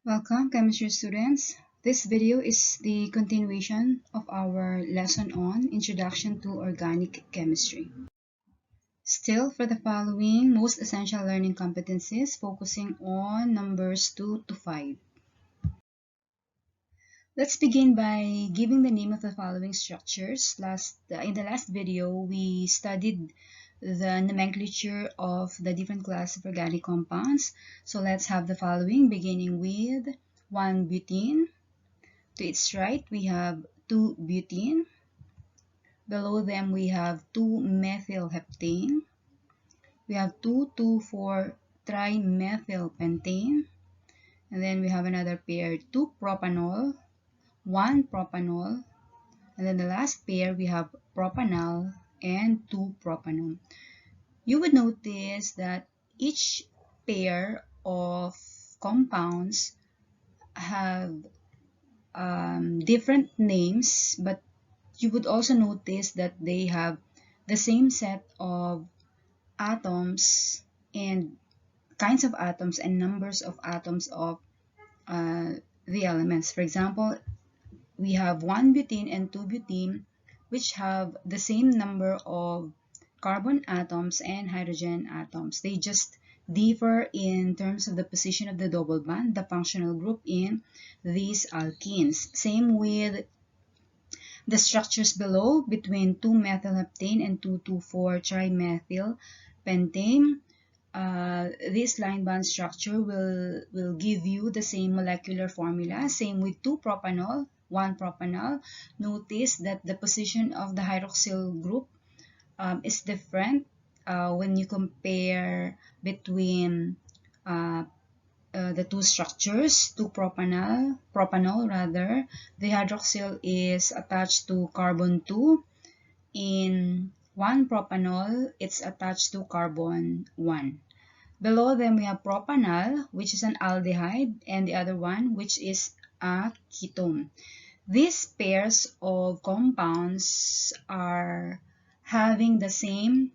Welcome, chemistry students. This video is the continuation of our lesson on Introduction to Organic Chemistry. Still, for the following most essential learning competencies, focusing on numbers 2 to 5. Let's begin by giving the name of the following structures. In the last video, we studied the nomenclature of the different class of organic compounds. So let's have the following, beginning with 1-butene. To its right, we have 2-butene. Below them, we have 2-methylheptane. We have 2,2,4-trimethylpentane. And then we have another pair, 2-propanol, 1-propanol. And then the last pair, we have propanol and 2-propanol. You would notice that each pair of compounds have different names, but you would also notice that they have the same set of atoms and kinds of atoms and numbers of atoms of the elements. For example, we have 1-butene and 2-butene, which have the same number of carbon atoms and hydrogen atoms. They just differ in terms of the position of the double bond, the functional group in these alkenes. Same with the structures below between 2-methylheptane and 2,2,4-trimethylpentane. This line bond structure will give you the same molecular formula. Same with 2-propanol, 1-propanol. Notice that the position of the hydroxyl group is different when you compare between the two structures. 2-propanol rather, the hydroxyl is attached to carbon 2. In 1-propanol, it's attached to carbon 1. Below them, we have propanol, which is an aldehyde, and the other one, which is a ketone. These pairs of compounds are having the same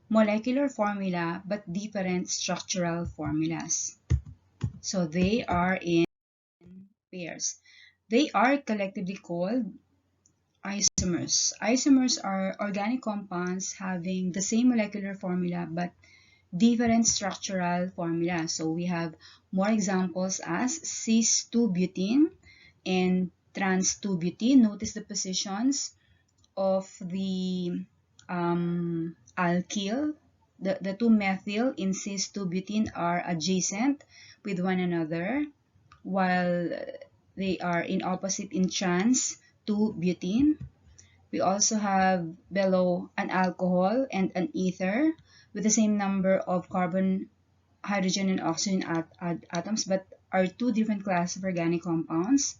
molecular formula but different structural formulas. So they are in pairs. They are collectively called isomers. Isomers are organic compounds having the same molecular formula but different structural formula. So we have more examples as cis-2-butene and trans-2-butene. Notice the positions of the alkyl. The two methyl in cis-2-butene are adjacent with one another, while they are in opposite in trans-2-butene. We also have below an alcohol and an ether with the same number of carbon, hydrogen, and oxygen atoms, but are two different classes of organic compounds.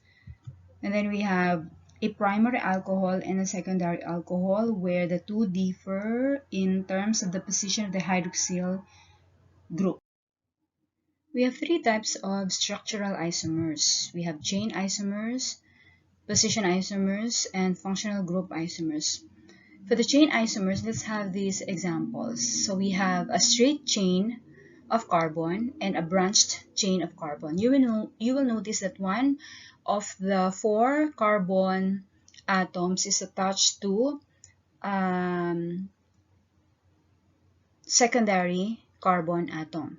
And then we have a primary alcohol and a secondary alcohol, where the two differ in terms of the position of the hydroxyl group. We have three types of structural isomers. We have chain isomers, position isomers, and functional group isomers. For the chain isomers, let's have these examples. So we have a straight chain of carbon and a branched chain of carbon. You will notice that one of the 4 carbon atoms is attached to secondary carbon atom.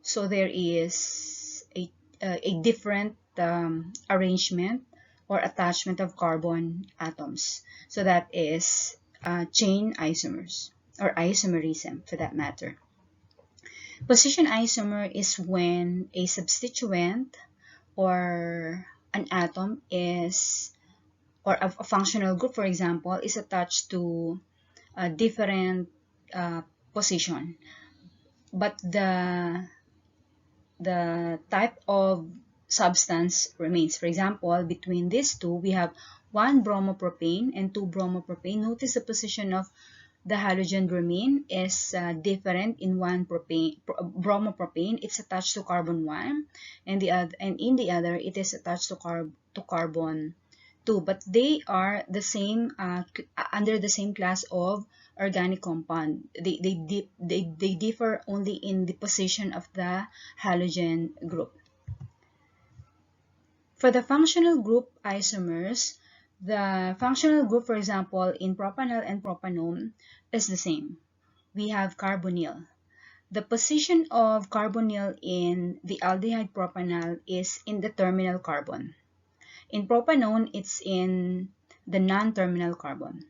So there is a different arrangement or attachment of carbon atoms. So that is chain isomers, or isomerism for that matter. Position isomer is when a substituent or an atom is, or a functional group, for example, is attached to a different position, but the type of substance remains. For example, between these two, we have 1 bromopropane and 2 bromopropane. Notice the position of the halogen bromine is different. In 1 bromopropane, it's attached to carbon 1, and in the other, it is attached to carbon 2. But they are the same under the same class of organic compound. They differ only in the position of the halogen group. For the functional group isomers, the functional group, for example, in propanol and propanone is the same. We have carbonyl. The position of carbonyl in the aldehyde propanol is in the terminal carbon. In propanone, it's in the non-terminal carbon.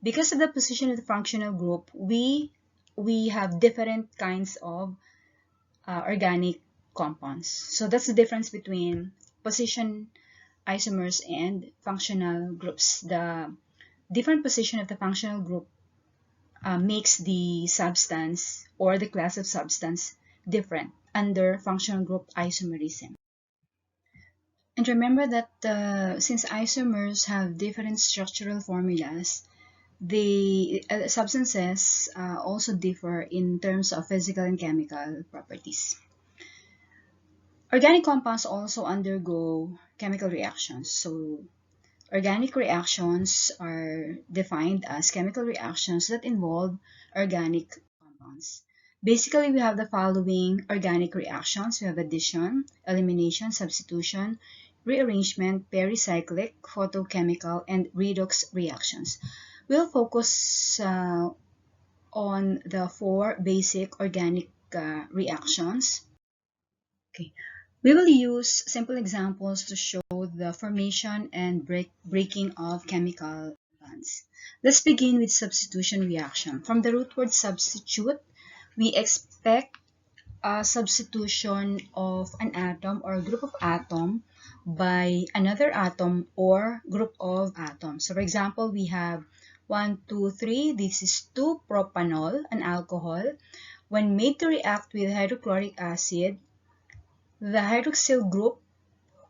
Because of the position of the functional group, we have different kinds of organic compounds. So that's the difference between position isomers and functional groups. The different position of the functional group makes the substance or the class of substance different under functional group isomerism. And remember that since isomers have different structural formulas, the substances also differ in terms of physical and chemical properties. Organic compounds also undergo chemical reactions. So organic reactions are defined as chemical reactions that involve organic compounds. Basically, we have the following organic reactions. We have addition, elimination, substitution, rearrangement, pericyclic, photochemical, and redox reactions. We'll focus on the 4 basic organic reactions. Okay. We will use simple examples to show the formation and breaking of chemical bonds. Let's begin with substitution reaction. From the root word substitute, we expect a substitution of an atom or a group of atom by another atom or group of atoms. So for example, we have 1, 2, 3. This is 2-propanol, an alcohol. When made to react with hydrochloric acid, the hydroxyl group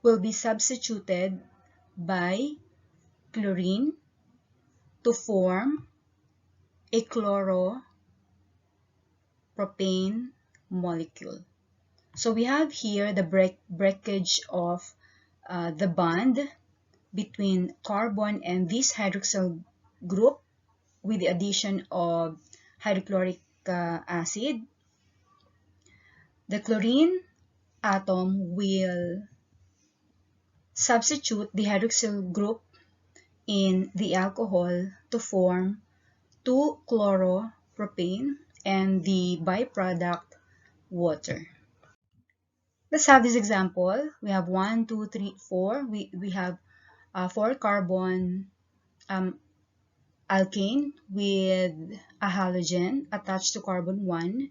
will be substituted by chlorine to form a chloropropane molecule. So we have here the breakage of the bond between carbon and this hydroxyl group with the addition of hydrochloric acid. The chlorine atom will substitute the hydroxyl group in the alcohol to form 2-chloropropane and the byproduct water. Let's have this example. We have 1, 2, 3, 4. We have 4 carbon alkane with a halogen attached to carbon 1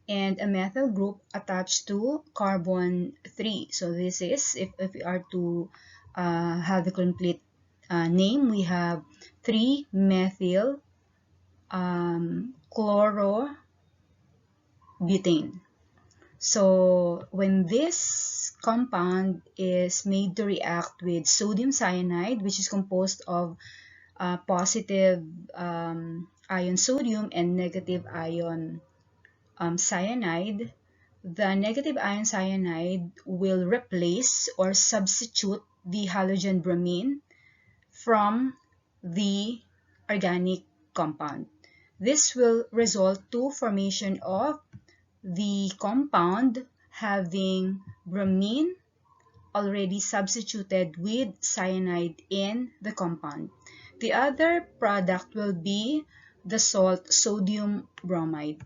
and a methyl group attached to carbon 3. So this is, if we are to have the complete name, we have 3-methyl chlorobutane. So when this compound is made to react with sodium cyanide, which is composed of positive ion sodium and negative ion cyanide, the negative ion cyanide will replace or substitute the halogen bromine from the organic compound. This will result to formation of the compound having bromine already substituted with cyanide in the compound. The other product will be the salt sodium bromide.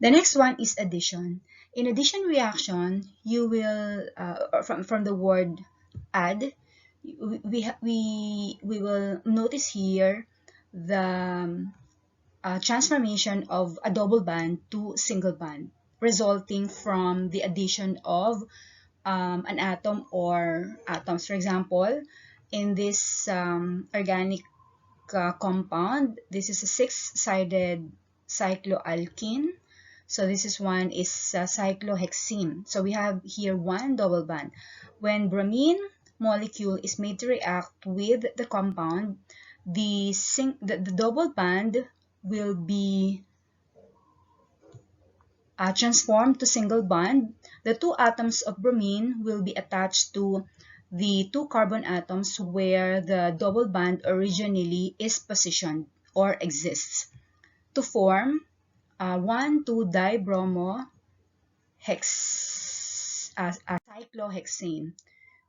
The next one is addition. In addition reaction, you will, from the word add, we will notice here the transformation of a double band to single band, resulting from the addition of an atom or atoms. For example, in this organic compound, this is a 6-sided cycloalkene. So this is one is cyclohexene. So we have here one double band. When bromine molecule is made to react with the compound, the double band will be transformed to single bond. The 2 atoms of bromine will be attached to the 2 carbon atoms where the double band originally is positioned or exists to form 1,2-dibromo cyclohexane.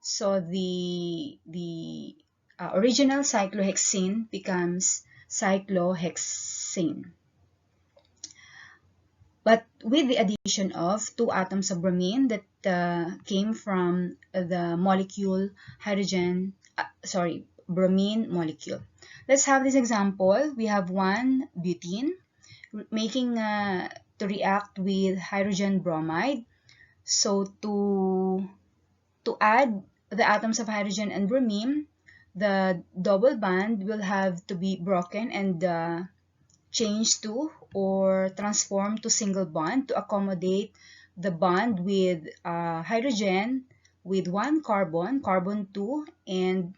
So the original cyclohexene becomes cyclohexane. But with the addition of two atoms of bromine that came from the molecule bromine molecule. Let's have this example. We have one butene making to react with hydrogen bromide. So to add the atoms of hydrogen and bromine, the double bond will have to be broken and change to or transform to single bond to accommodate the bond with hydrogen with one carbon, carbon 2, and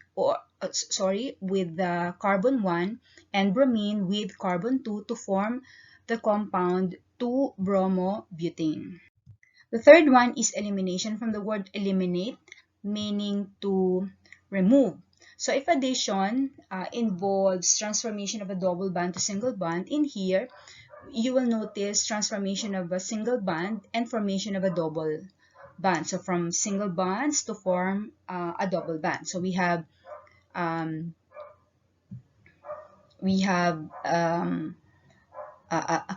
with the carbon 1 and bromine with carbon 2 to form the compound 2-bromobutane. The third one is elimination from the word eliminate, meaning to remove. So if addition involves transformation of a double bond to single bond, in here you will notice transformation of a single bond and formation of a double bond. So from single bonds to form a double bond. So um, we have a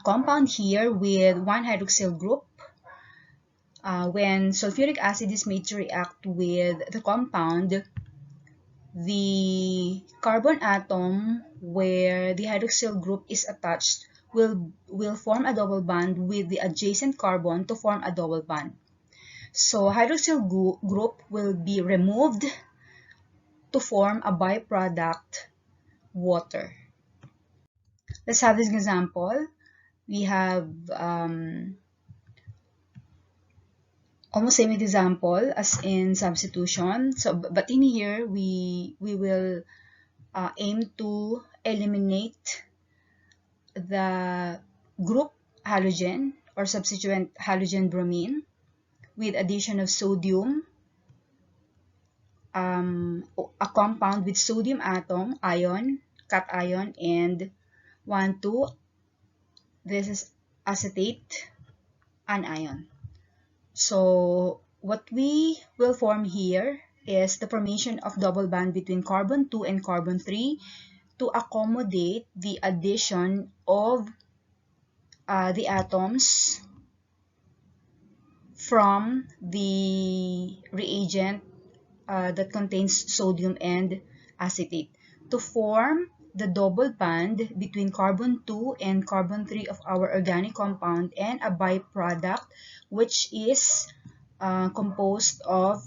compound here with one hydroxyl group. When sulfuric acid is made to react with the compound, the carbon atom where the hydroxyl group is attached will form a double bond with the adjacent carbon to form a double bond. So hydroxyl group will be removed to form a byproduct, water. Let's have this example. We have almost same example as in substitution. So, but in here we will aim to eliminate the group halogen or substituent halogen bromine with addition of sodium, a compound with sodium atom, ion, cation, and 1,2. This is acetate anion. So what we will form here is the formation of double bond between carbon 2 and carbon 3 to accommodate the addition of the atoms from the reagent that contains sodium and acetate to form the double bond between carbon 2 and carbon 3 of our organic compound and a byproduct which is composed of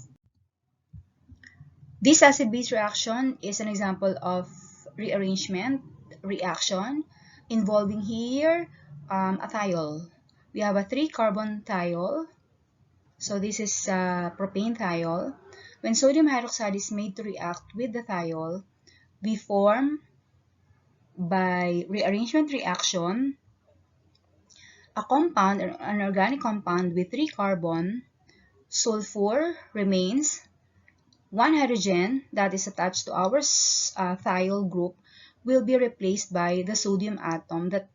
this acid-base reaction is an example of rearrangement reaction involving here a thiol. We have a 3-carbon thiol. So this is propane thiol. When sodium hydroxide is made to react with the thiol, we form by rearrangement reaction a compound, an organic compound with 3 carbon, sulfur remains, 1 hydrogen that is attached to our thiol group will be replaced by the sodium atom that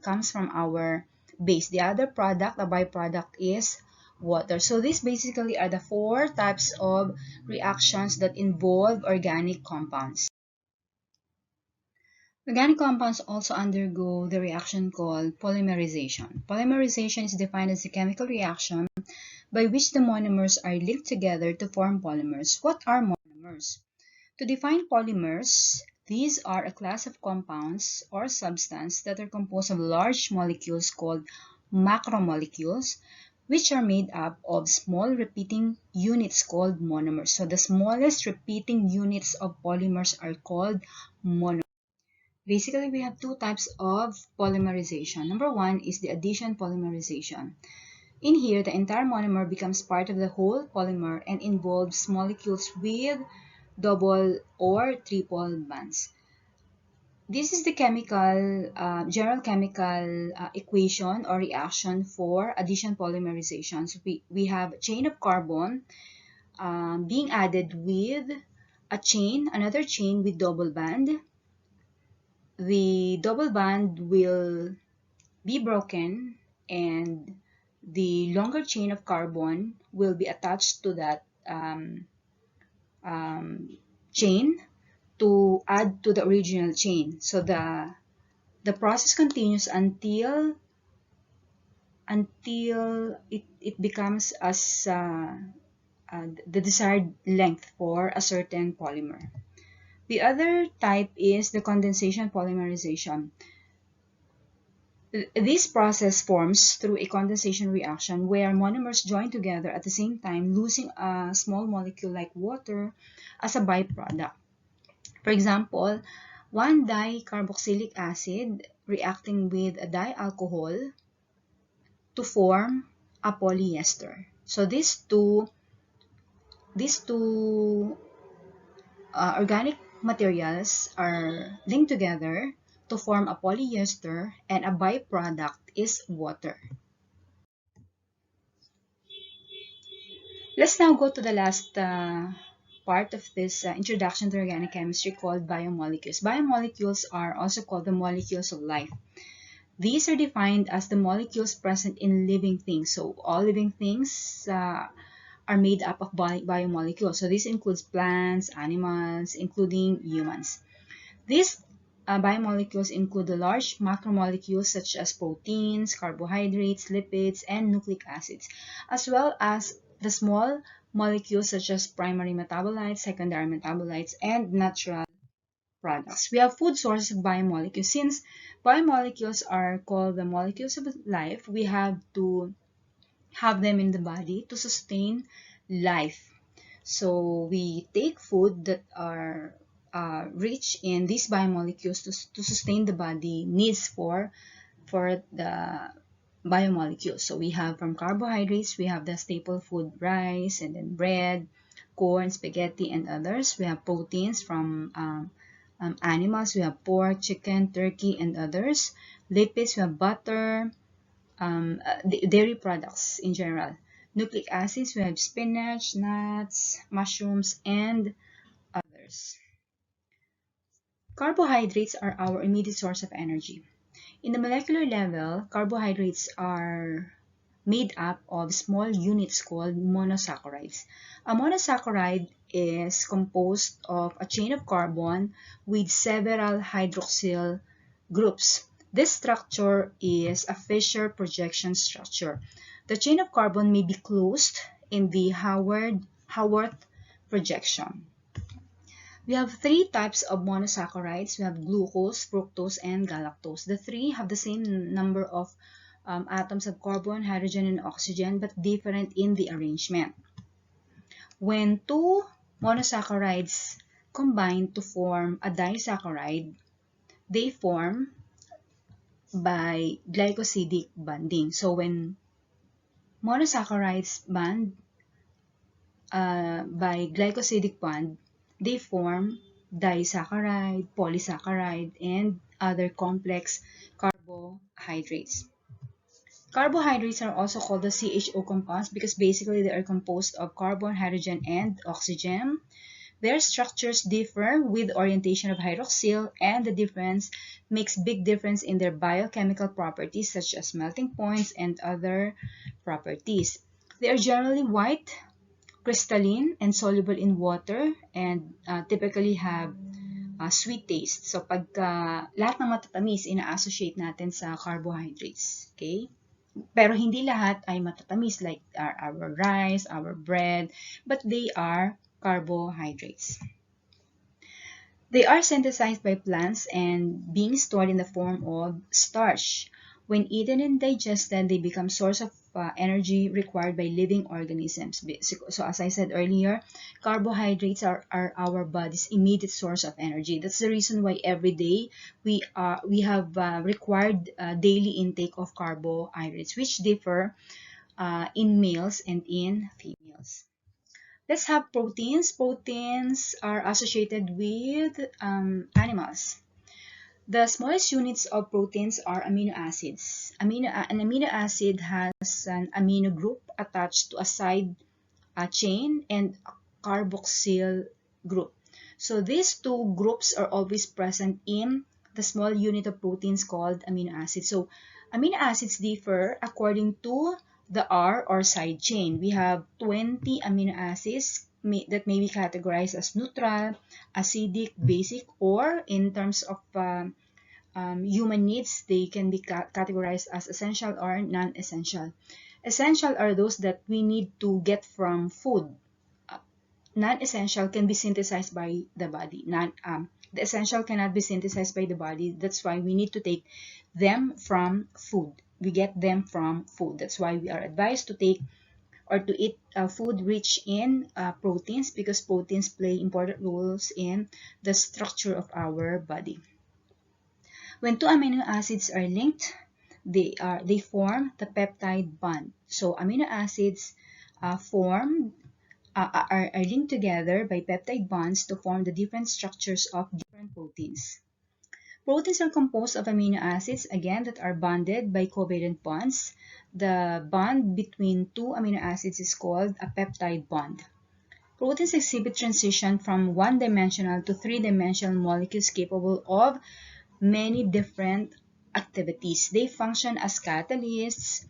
comes from our base. The other product, the byproduct, is water. So these basically are the 4 types of reactions that involve organic compounds. Organic compounds also undergo the reaction called polymerization. Polymerization is defined as a chemical reaction by which the monomers are linked together to form polymers. What are monomers? To define polymers, these are a class of compounds or substances that are composed of large molecules called macromolecules, which are made up of small repeating units called monomers. So the smallest repeating units of polymers are called monomers. Basically, we have 2 types of polymerization. Number 1 is the addition polymerization. In here, the entire monomer becomes part of the whole polymer and involves molecules with double or triple bonds. This is the general chemical equation or reaction for addition polymerization. So we have a chain of carbon being added with another chain with double bond. The double bond will be broken and the longer chain of carbon will be attached to that chain to add to the original chain. So the process continues until it becomes as the desired length for a certain polymer. The other type is the condensation polymerization. This process forms through a condensation reaction where monomers join together at the same time, losing a small molecule like water as a byproduct. For example, 1-dicarboxylic acid reacting with a dialcohol to form a polyester. So these two organic materials are linked together to form a polyester, and a byproduct is water. Let's now go to the last part of this introduction to organic chemistry called biomolecules. Biomolecules are also called the molecules of life. These are defined as the molecules present in living things. So all living things are made up of biomolecules. So this includes plants, animals, including humans. These biomolecules include the large macromolecules such as proteins, carbohydrates, lipids, and nucleic acids, as well as the small molecules such as primary metabolites, secondary metabolites, and natural products. We have food sources of biomolecules. Since biomolecules are called the molecules of life, we have to have them in the body to sustain life. So we take food that are rich in these biomolecules to sustain the body needs for the biomolecules. So we have from carbohydrates, we have the staple food rice, and then bread, corn, spaghetti, and others. We have proteins from animals. We have pork, chicken, turkey, and others. Lipids, we have butter, dairy products in general. Nucleic acids, we have spinach, nuts, mushrooms, and others. Carbohydrates are our immediate source of energy. In the molecular level, carbohydrates are made up of small units called monosaccharides. A monosaccharide is composed of a chain of carbon with several hydroxyl groups. This structure is a Fischer projection structure. The chain of carbon may be closed in the Haworth projection. We have three types of monosaccharides. We have glucose, fructose, and galactose. The three have the same number of atoms of carbon, hydrogen, and oxygen, but different in the arrangement. When two monosaccharides combine to form a disaccharide, they form by glycosidic bonding. So when monosaccharides bond by glycosidic bond, they form disaccharide, polysaccharide, and other complex carbohydrates. Carbohydrates are also called the CHO compounds because basically they are composed of carbon, hydrogen, and oxygen. Their structures differ with orientation of hydroxyl, and the difference makes big difference in their biochemical properties such as melting points and other properties. They are generally white, crystalline, and soluble in water, and typically have sweet taste. So pagka lahat ng matatamis ina-associate natin sa carbohydrates, okay? Pero hindi lahat ay matatamis like our rice, our bread, but they are carbohydrates. They are synthesized by plants and being stored in the form of starch. When eaten and digested, they become source of energy required by living organisms. So as I said earlier, carbohydrates are our body's immediate source of energy. That's the reason why every day we have required daily intake of carbohydrates, which differ in males and in females. Let's have proteins. Proteins are associated with animals. The smallest units of proteins are amino acids. An amino acid has an amino group attached to a side chain and a carboxyl group. So these two groups are always present in the small unit of proteins called amino acids. So amino acids differ according to the R or side chain. We have 20 amino acids that may be categorized as neutral, acidic, basic, or in terms of human needs, they can be categorized as essential or non-essential. Essential are those that we need to get from food. Non-essential can be synthesized by the body. The essential cannot be synthesized by the body. That's why we need to take them from food. We get them from food. That's why we are advised to take or to eat food rich in proteins, because proteins play important roles in the structure of our body. When two amino acids are linked, they form the peptide bond. So amino acids are linked together by peptide bonds to form the different structures of different proteins. Proteins are composed of amino acids, again, that are bonded by covalent bonds. The bond between two amino acids is called a peptide bond. Proteins exhibit transition from one-dimensional to three-dimensional molecules capable of many different activities. They function as catalysts,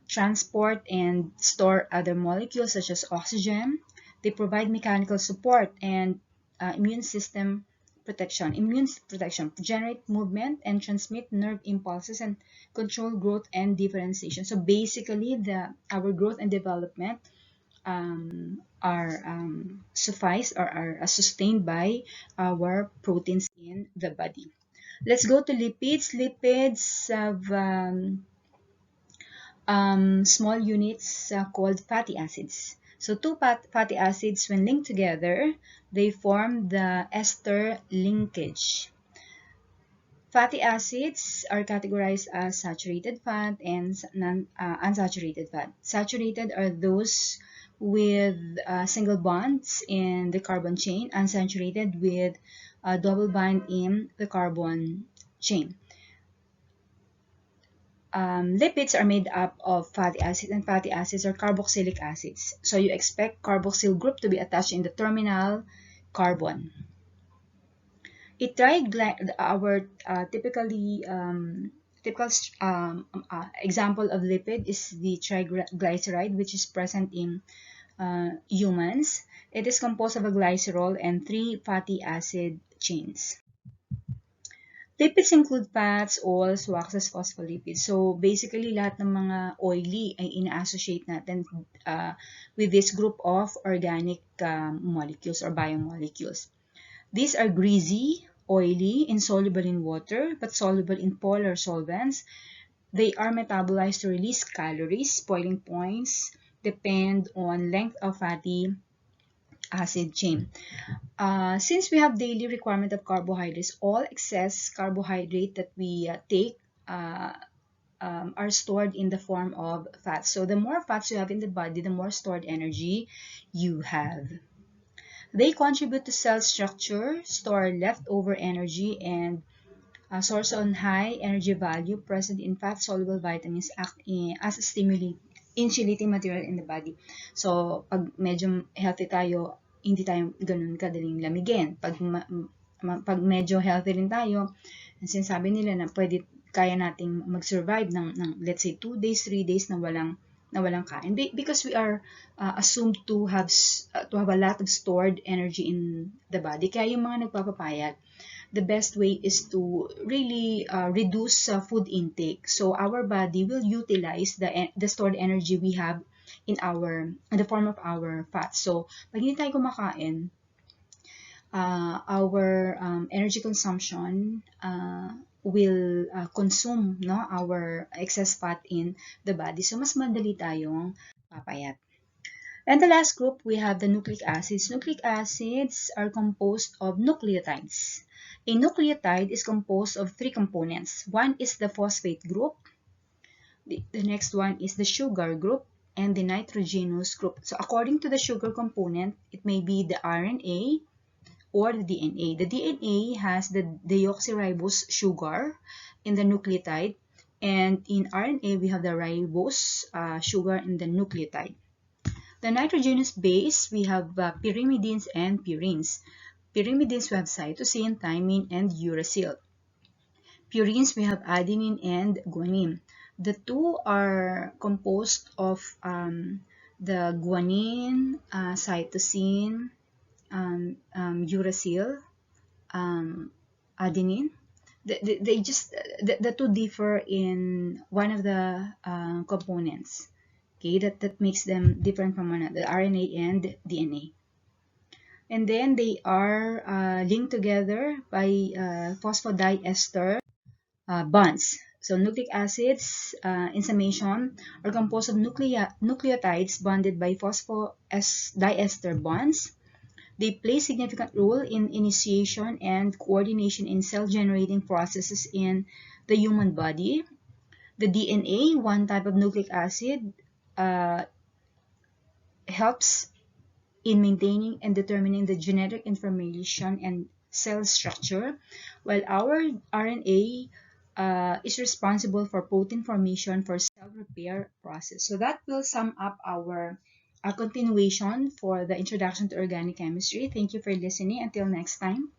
transport and store other molecules such as oxygen. They provide mechanical support and immune protection, generate movement and transmit nerve impulses and control growth and differentiation. So basically, our growth and development are sufficed or are sustained by our proteins in the body. Let's go to lipids. Lipids have small units called fatty acids. So two fatty acids, when linked together, they form the ester linkage. Fatty acids are categorized as saturated fat and unsaturated fat. Saturated are those with single bonds in the carbon chain, unsaturated with a double bond in the carbon chain. Lipids are made up of fatty acids, and fatty acids are carboxylic acids. So you expect carboxyl group to be attached in the terminal carbon. Our typical example of lipid is the triglyceride, which is present in humans. It is composed of a glycerol and 3 fatty acid chains. Lipids include fats, oils, waxes, phospholipids. So basically, lahat ng mga oily ay ina-associate natin with this group of organic molecules or biomolecules. These are greasy, oily, insoluble in water, but soluble in polar solvents. They are metabolized to release calories. Boiling points depend on length of fatty acid chain. Since we have daily requirement of carbohydrates, all excess carbohydrate that we take are stored in the form of fats. So the more fats you have in the body, the more stored energy you have. They contribute to cell structure, store leftover energy, and source on high energy value present in fat-soluble vitamins act as a insulating material in the body. So, pag medyo healthy tayo, hindi tayo ganun kadaling lamigin. Pag medyo healthy rin tayo, sinasabi nila na kaya nating mag-survive ng let's say 2 days, 3 days na walang kain, because we are assumed to have a lot of stored energy in the body. Kaya yung mga nagpapapayat, the best way is to really reduce food intake. So our body will utilize the stored energy we have in the form of our fats. So pag hindi tayo kumakain, our energy consumption will consume our excess fat in the body. So mas madali tayong papayat. And the last group, we have the nucleic acids. Nucleic acids are composed of nucleotides. A nucleotide is composed of 3 components. One is the phosphate group, the next one is the sugar group, and the nitrogenous group. So according to the sugar component, it may be the RNA or the DNA. The DNA has the deoxyribose sugar in the nucleotide, and in RNA, we have the ribose sugar in the nucleotide. The nitrogenous base, we have pyrimidines and purines. Pyrimidines, we have cytosine, thymine, and uracil. Purines, we have adenine and guanine. The two are composed of the guanine, cytosine, uracil, adenine. They just the two differ in one of the components, okay, that makes them different from one another, RNA and DNA. And then they are linked together by phosphodiester bonds. So nucleic acids in summation are composed of nucleotides bonded by phosphodiester bonds. They play significant role in initiation and coordination in cell-generating processes in the human body. The DNA, one type of nucleic acid, helps in maintaining and determining the genetic information and cell structure, while our RNA is responsible for protein formation for cell repair process. So that will sum up our continuation for the introduction to organic chemistry. Thank you for listening. Until next time.